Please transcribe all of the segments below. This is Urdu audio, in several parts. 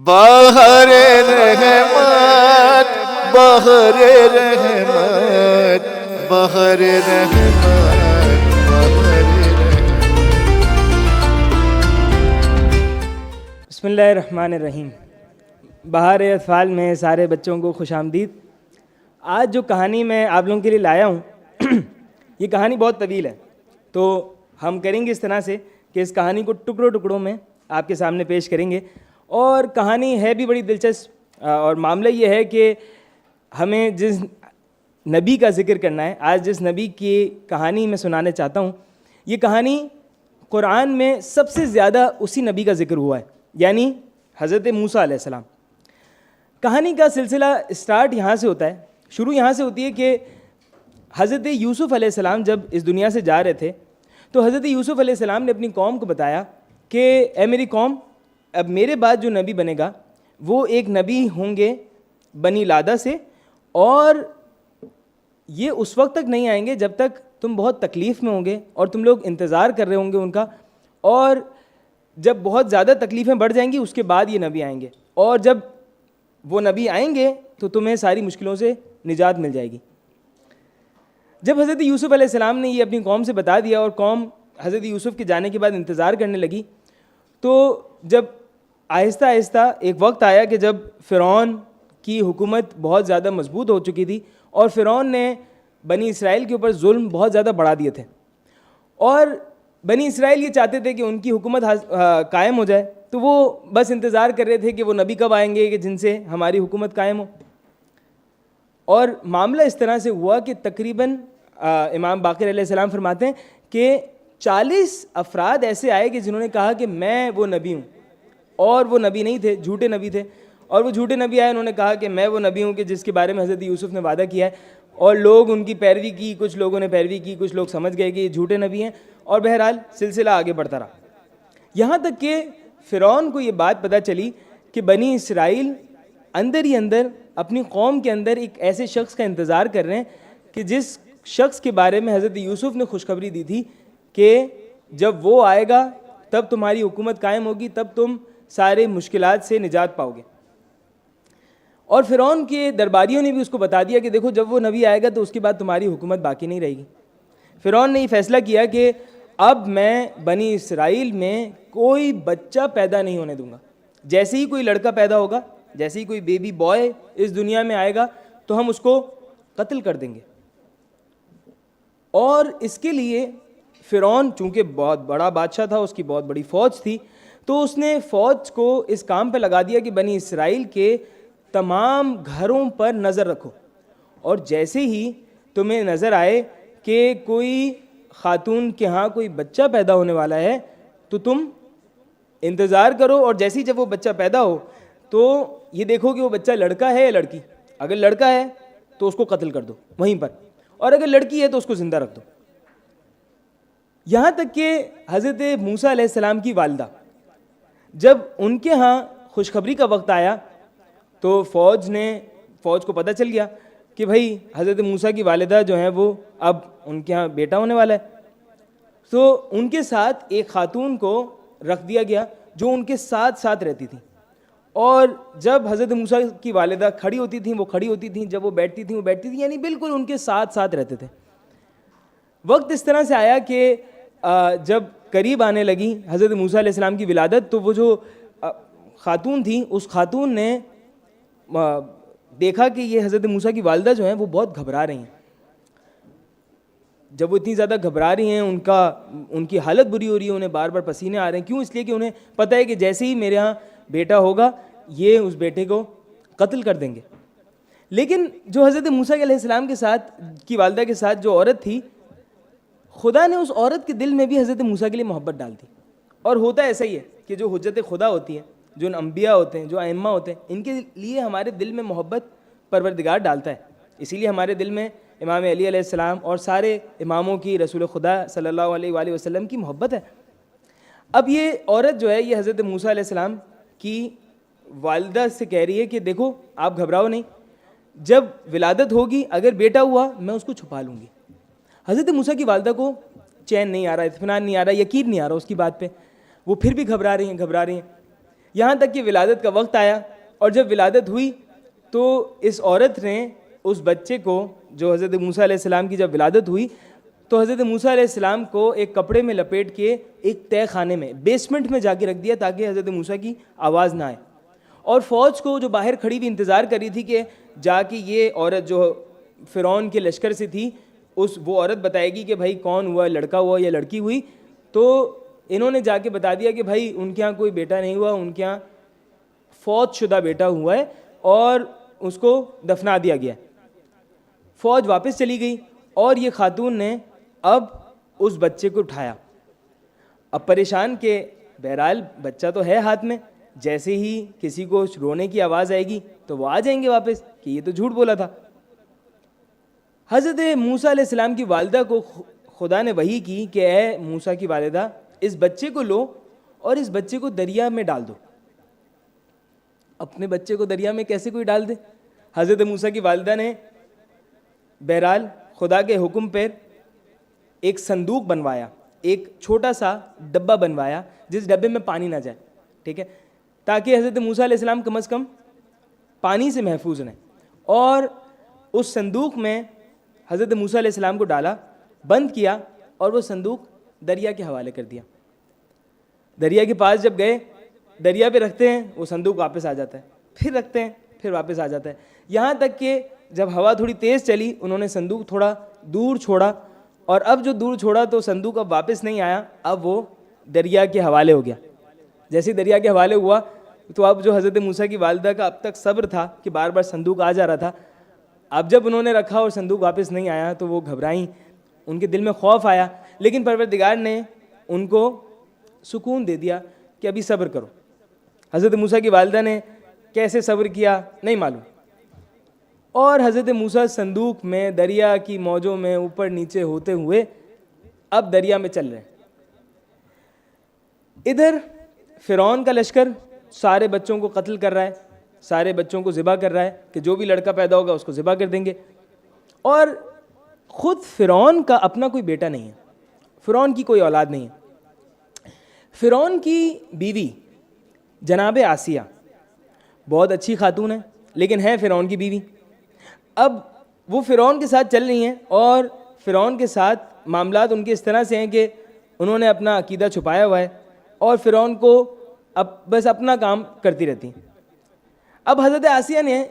بہر رحمت بہر رحمت بہر رحمت بہر رحمت۔ بسم اللہ الرحمن الرحیم۔ بہار اطفال میں سارے بچوں کو خوش آمدید۔ آج جو کہانی میں آپ لوگوں کے لیے لایا ہوں یہ کہانی بہت طویل ہے، تو ہم کریں گے اس طرح سے کہ اس کہانی کو ٹکڑوں ٹکڑوں میں آپ کے سامنے پیش کریں گے، اور کہانی ہے بھی بڑی دلچسپ، اور معاملہ یہ ہے کہ ہمیں جس نبی کا ذکر کرنا ہے، آج جس نبی کی کہانی میں سنانے چاہتا ہوں، یہ کہانی قرآن میں سب سے زیادہ اسی نبی کا ذکر ہوا ہے، یعنی حضرت موسیٰ علیہ السلام۔ کہانی کا سلسلہ اسٹارٹ یہاں سے ہوتا ہے، شروع یہاں سے ہوتی ہے کہ حضرت یوسف علیہ السلام جب اس دنیا سے جا رہے تھے تو حضرت یوسف علیہ السلام نے اپنی قوم کو بتایا کہ اے میری قوم، اب میرے بعد جو نبی بنے گا وہ ایک نبی ہوں گے بنی لادہ سے، اور یہ اس وقت تک نہیں آئیں گے جب تک تم بہت تکلیف میں ہوں گے اور تم لوگ انتظار کر رہے ہوں گے ان کا، اور جب بہت زیادہ تکلیفیں بڑھ جائیں گی اس کے بعد یہ نبی آئیں گے، اور جب وہ نبی آئیں گے تو تمہیں ساری مشکلوں سے نجات مل جائے گی۔ جب حضرت یوسف علیہ السلام نے یہ اپنی قوم سے بتا دیا اور قوم حضرت یوسف کے جانے کے بعد انتظار کرنے لگی، تو جب آہستہ آہستہ ایک وقت آیا کہ جب فرعون کی حکومت بہت زیادہ مضبوط ہو چکی تھی، اور فرعون نے بنی اسرائیل کے اوپر ظلم بہت زیادہ بڑھا دیے تھے، اور بنی اسرائیل یہ چاہتے تھے کہ ان کی حکومت قائم ہو جائے، تو وہ بس انتظار کر رہے تھے کہ وہ نبی کب آئیں گے کہ جن سے ہماری حکومت قائم ہو۔ اور معاملہ اس طرح سے ہوا کہ تقریباً امام باقر علیہ السلام فرماتے ہیں کہ 40 افراد ایسے آئے کہ جنہوں نے کہا کہ میں وہ نبی ہوں، اور وہ نبی نہیں تھے، جھوٹے نبی تھے، اور وہ جھوٹے نبی آئے، انہوں نے کہا کہ میں وہ نبی ہوں کہ جس کے بارے میں حضرت یوسف نے وعدہ کیا ہے، اور لوگ ان کی پیروی کی، کچھ لوگوں نے پیروی کی، کچھ لوگ سمجھ گئے کہ یہ جھوٹے نبی ہیں، اور بہرحال سلسلہ آگے بڑھتا رہا، یہاں تک کہ فرعون کو یہ بات پتہ چلی کہ بنی اسرائیل اندر ہی اندر اپنی قوم کے اندر ایک ایسے شخص کا انتظار کر رہے ہیں کہ جس شخص کے بارے میں حضرت یوسف نے خوشخبری دی تھی کہ جب وہ آئے گا تب تمہاری حکومت قائم ہوگی، تب تم سارے مشکلات سے نجات پاؤ گے۔ اور فرعون کے درباریوں نے بھی اس کو بتا دیا کہ دیکھو جب وہ نبی آئے گا تو اس کے بعد تمہاری حکومت باقی نہیں رہے گی۔ فرعون نے یہ فیصلہ کیا کہ اب میں بنی اسرائیل میں کوئی بچہ پیدا نہیں ہونے دوں گا، جیسے ہی کوئی لڑکا پیدا ہوگا، جیسے ہی کوئی بیبی بوائے اس دنیا میں آئے گا تو ہم اس کو قتل کر دیں گے۔ اور اس کے لیے فرعون چونکہ بہت بڑا بادشاہ تھا، اس کی بہت بڑی فوج تھی، تو اس نے فوج کو اس کام پہ لگا دیا کہ بنی اسرائیل کے تمام گھروں پر نظر رکھو، اور جیسے ہی تمہیں نظر آئے کہ کوئی خاتون کے ہاں کوئی بچہ پیدا ہونے والا ہے تو تم انتظار کرو، اور جیسے ہی جب وہ بچہ پیدا ہو تو یہ دیکھو کہ وہ بچہ لڑکا ہے یا لڑکی، اگر لڑکا ہے تو اس کو قتل کر دو وہیں پر، اور اگر لڑکی ہے تو اس کو زندہ رکھ دو۔ یہاں تک کہ حضرت موسیٰ علیہ السلام کی والدہ، جب ان کے ہاں خوشخبری کا وقت آیا تو فوج کو پتہ چل گیا کہ بھائی حضرت موسیٰ کی والدہ جو ہیں وہ اب ان کے ہاں بیٹا ہونے والا ہے، تو ان کے ساتھ ایک خاتون کو رکھ دیا گیا جو ان کے ساتھ ساتھ رہتی تھی، اور جب حضرت موسیٰ کی والدہ کھڑی ہوتی تھیں وہ کھڑی ہوتی تھیں، جب وہ بیٹھتی تھیں وہ بیٹھتی تھیں، یعنی بالکل ان کے ساتھ ساتھ رہتے تھے۔ وقت اس طرح سے آیا کہ جب قریب آنے لگی حضرت موسیٰ علیہ السلام کی ولادت، تو وہ جو خاتون تھیں اس خاتون نے دیکھا کہ یہ حضرت موسیٰ کی والدہ جو ہیں وہ بہت گھبرا رہی ہیں۔ جب وہ اتنی زیادہ گھبرا رہی ہیں، ان کی حالت بری ہو رہی ہے، انہیں بار بار پسینے آ رہے ہیں، کیوں؟ اس لیے کہ انہیں پتہ ہے کہ جیسے ہی میرے ہاں بیٹا ہوگا یہ اس بیٹے کو قتل کر دیں گے۔ لیکن جو حضرت موسیٰ علیہ السلام کے ساتھ کی والدہ کے ساتھ جو عورت تھی، خدا نے اس عورت کے دل میں بھی حضرت موسیٰ کے لیے محبت ڈال دی، اور ہوتا ایسا ہی ہے کہ جو حجت خدا ہوتی ہے، جو انبیاء ہوتے ہیں، جو ائمہ ہوتے ہیں، ان کے لیے ہمارے دل میں محبت پروردگار ڈالتا ہے، اسی لیے ہمارے دل میں امام علی علیہ السلام اور سارے اماموں کی، رسول خدا صلی اللہ علیہ وآلہ وسلم کی محبت ہے۔ اب یہ عورت جو ہے یہ حضرت موسیٰ علیہ السلام کی والدہ سے کہہ رہی ہے کہ دیکھو آپ گھبراؤ نہیں، جب ولادت ہوگی اگر بیٹا ہوا میں اس کو چھپا لوں گی۔ حضرت موسیٰ کی والدہ کو چین نہیں آ رہا، اطمینان نہیں آ رہا، یقین نہیں آ رہا اس کی بات پہ، وہ پھر بھی گھبرا رہی ہیں۔ یہاں تک کہ ولادت کا وقت آیا، اور جب ولادت ہوئی تو اس عورت نے اس بچے کو، جو حضرت موسیٰ علیہ السلام کی جب ولادت ہوئی تو حضرت موسیٰ علیہ السلام کو ایک کپڑے میں لپیٹ کے ایک تہہ خانے میں بیسمنٹ میں جا کے رکھ دیا تاکہ حضرت موسیٰ کی آواز نہ آئے، اور فوج کو جو باہر کھڑی ہوئی انتظار کر رہی تھی کہ جا کے یہ عورت جو فرعون کے لشکر سے تھی وہ عورت بتائے گی کہ بھائی کون ہوا، لڑکا ہوا یا لڑکی ہوئی، تو انہوں نے جا کے بتا دیا کہ بھائی ان کے ہاں کوئی بیٹا نہیں ہوا، ان کے ہاں فوت شدہ بیٹا ہوا ہے اور اس کو دفنا دیا گیا۔ فوج واپس چلی گئی اور یہ خاتون نے اب اس بچے کو اٹھایا، اب پریشان کہ بہرحال بچہ تو ہے ہاتھ میں، جیسے ہی کسی کو رونے کی آواز آئے گی تو وہ آ جائیں گے واپس کہ یہ تو جھوٹ بولا تھا۔ حضرت موسیٰ علیہ السلام کی والدہ کو خدا نے وحی کی کہ اے موسیٰ کی والدہ، اس بچے کو لو اور اس بچے کو دریا میں ڈال دو۔ اپنے بچے کو دریا میں کیسے کوئی ڈال دے؟ حضرت موسیٰ کی والدہ نے بہرحال خدا کے حکم پر ایک صندوق بنوایا، ایک چھوٹا سا ڈبہ بنوایا جس ڈبے میں پانی نہ جائے، ٹھیک ہے، تاکہ حضرت موسیٰ علیہ السلام کم از کم پانی سے محفوظ رہیں، اور اس صندوق میں حضرت موسیٰ علیہ السلام کو ڈالا، بند کیا، اور وہ صندوق دریا کے حوالے کر دیا۔ دریا کے پاس جب گئے، دریا پہ رکھتے ہیں وہ صندوق واپس آ جاتا ہے، پھر رکھتے ہیں پھر واپس آ جاتا ہے، یہاں تک کہ جب ہوا تھوڑی تیز چلی انہوں نے صندوق تھوڑا دور چھوڑا، اور اب جو دور چھوڑا تو صندوق اب واپس نہیں آیا، اب وہ دریا کے حوالے ہو گیا۔ جیسے دریا کے حوالے ہوا تو اب جو حضرت موسیٰ کی والدہ کا اب تک صبر تھا کہ بار بار صندوق آ جا رہا تھا، اب جب انہوں نے رکھا اور صندوق واپس نہیں آیا تو وہ گھبرائیں، ان کے دل میں خوف آیا، لیکن پروردگار نے ان کو سکون دے دیا کہ ابھی صبر کرو۔ حضرت موسیٰ کی والدہ نے کیسے صبر کیا نہیں معلوم، اور حضرت موسیٰ صندوق میں دریا کی موجوں میں اوپر نیچے ہوتے ہوئے اب دریا میں چل رہے ہیں۔ ادھر فرعون کا لشکر سارے بچوں کو قتل کر رہا ہے، سارے بچوں کو ذبح کر رہا ہے کہ جو بھی لڑکا پیدا ہوگا اس کو ذبح کر دیں گے، اور خود فرعون کا اپنا کوئی بیٹا نہیں ہے، فرعون کی کوئی اولاد نہیں ہے۔ فرعون کی بیوی جناب آسیہ بہت اچھی خاتون ہے، لیکن ہے فرعون کی بیوی۔ اب وہ فرعون کے ساتھ چل رہی ہیں، اور فرعون کے ساتھ معاملات ان کے اس طرح سے ہیں کہ انہوں نے اپنا عقیدہ چھپایا ہوا ہے، اور فرعون کو اب بس اپنا کام کرتی رہتی ہیں۔ اب حضرت آسیہ نے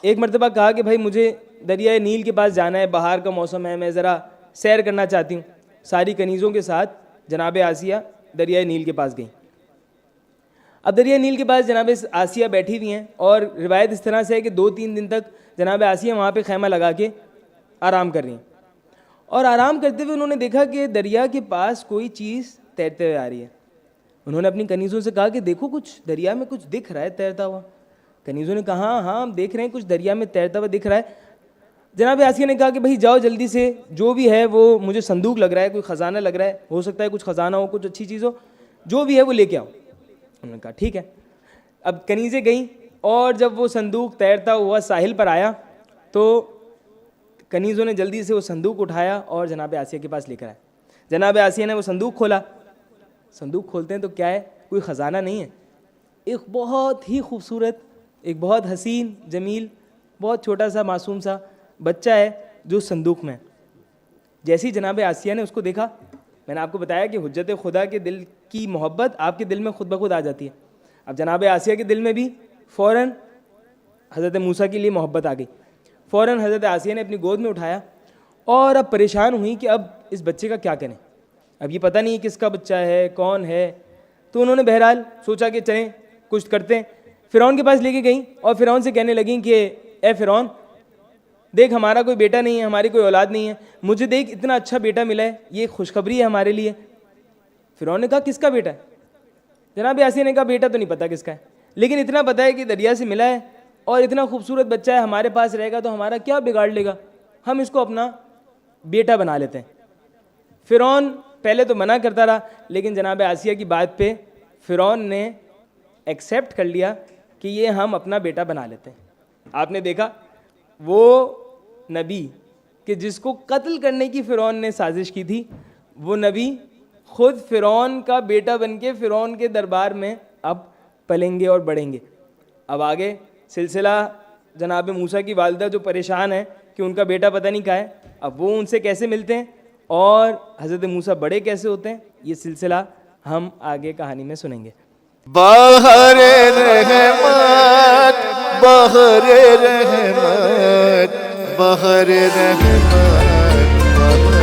ایک مرتبہ کہا کہ بھائی مجھے دریائے نیل کے پاس جانا ہے، بہار کا موسم ہے، میں ذرا سیر کرنا چاہتی ہوں۔ ساری کنیزوں کے ساتھ جناب آسیہ دریائے نیل کے پاس گئیں۔ اب دریائے نیل کے پاس جناب آسیہ بیٹھی ہوئی ہیں، اور روایت اس طرح سے ہے کہ 2-3 دن تک جناب آسیہ وہاں پہ خیمہ لگا کے آرام کر رہی ہیں، اور آرام کرتے ہوئے انہوں نے دیکھا کہ دریا کے پاس کوئی چیز تیرتے ہوئے آ رہی ہے۔ انہوں نے اپنی کنیزوں سے کہا کہ دیکھو کچھ دریا میں کچھ دکھ رہا ہے تیرتا ہوا۔ کنیزوں نے کہا ہاں ہم دیکھ رہے ہیں کچھ دریا میں تیرتا ہوا دکھ رہا ہے۔ جناب آسیہ نے کہا کہ بھائی جاؤ جلدی سے، جو بھی ہے وہ مجھے صندوق لگ رہا ہے، کوئی خزانہ لگ رہا ہے، ہو سکتا ہے کچھ خزانہ ہو، کچھ اچھی چیز ہو، جو بھی ہے وہ لے کے آؤ۔ انہوں نے کہا ٹھیک ہے۔ اب کنیزیں گئیں، اور جب وہ صندوق تیرتا ہوا ساحل پر آیا تو کنیزوں نے جلدی سے وہ صندوق اٹھایا اور جناب آسیہ کے پاس لے کر آئے۔ جناب آسیہ نے وہ صندوق کھولا، صندوق کھولتے ہیں تو کیا ہے، کوئی خزانہ نہیں ہے، ایک بہت ہی خوبصورت، ایک بہت حسین جمیل، بہت چھوٹا سا معصوم سا بچہ ہے جو صندوق میں۔ جیسے ہی جناب آسیہ نے اس کو دیکھا، میں نے آپ کو بتایا کہ حجت خدا کے دل کی محبت آپ کے دل میں خود بخود آ جاتی ہے۔ اب جناب آسیہ کے دل میں بھی فوراً حضرت موسیٰ کے لیے محبت آ گئی۔ فوراً حضرت آسیہ نے اپنی گود میں اٹھایا، اور اب پریشان ہوئی کہ اب اس بچے کا کیا کریں، اب یہ پتہ نہیں کس کا بچہ ہے، کون ہے، تو انہوں نے بہرحال سوچا کہ چلیں کچھ کرتے ہیں۔ فرعون کے پاس لے کے گئیں، اور فرعون سے کہنے لگیں کہ اے فرعون، دیکھ ہمارا کوئی بیٹا نہیں ہے، ہماری کوئی اولاد نہیں ہے، مجھے دیکھ اتنا اچھا بیٹا ملا ہے، یہ خوشخبری ہے ہمارے لیے۔ فرعون نے کہا کس کا بیٹا ہے؟ جناب آسیہ نے کہا بیٹا تو نہیں پتہ کس کا ہے، لیکن اتنا پتہ ہے کہ دریا سے ملا ہے، اور اتنا خوبصورت بچہ ہے، ہمارے پاس رہے گا تو ہمارا کیا بگاڑ لے گا، ہم اس کو اپنا بیٹا بنا لیتے ہیں۔ فرعون پہلے تو منع کرتا رہا، لیکن جناب آسیہ کی بات پہ فرعون نے ایکسیپٹ کر لیا کہ یہ ہم اپنا بیٹا بنا لیتے ہیں۔ آپ نے دیکھا وہ نبی کہ جس کو قتل کرنے کی فرعون نے سازش کی تھی، وہ نبی خود فرعون کا بیٹا بن کے فرعون کے دربار میں اب پلیں گے اور بڑھیں گے. اب آگے سلسلہ جناب موسیٰ کی والدہ جو پریشان ہے کہ ان کا بیٹا پتہ نہیں کہاں ہے, اب وہ ان سے کیسے ملتے ہیں اور حضرت موسیٰ بڑے کیسے ہوتے ہیں, یہ سلسلہ ہم آگے کہانی میں سنیں گے. بہر رحمت بہر رحمت بہر رحمت بہر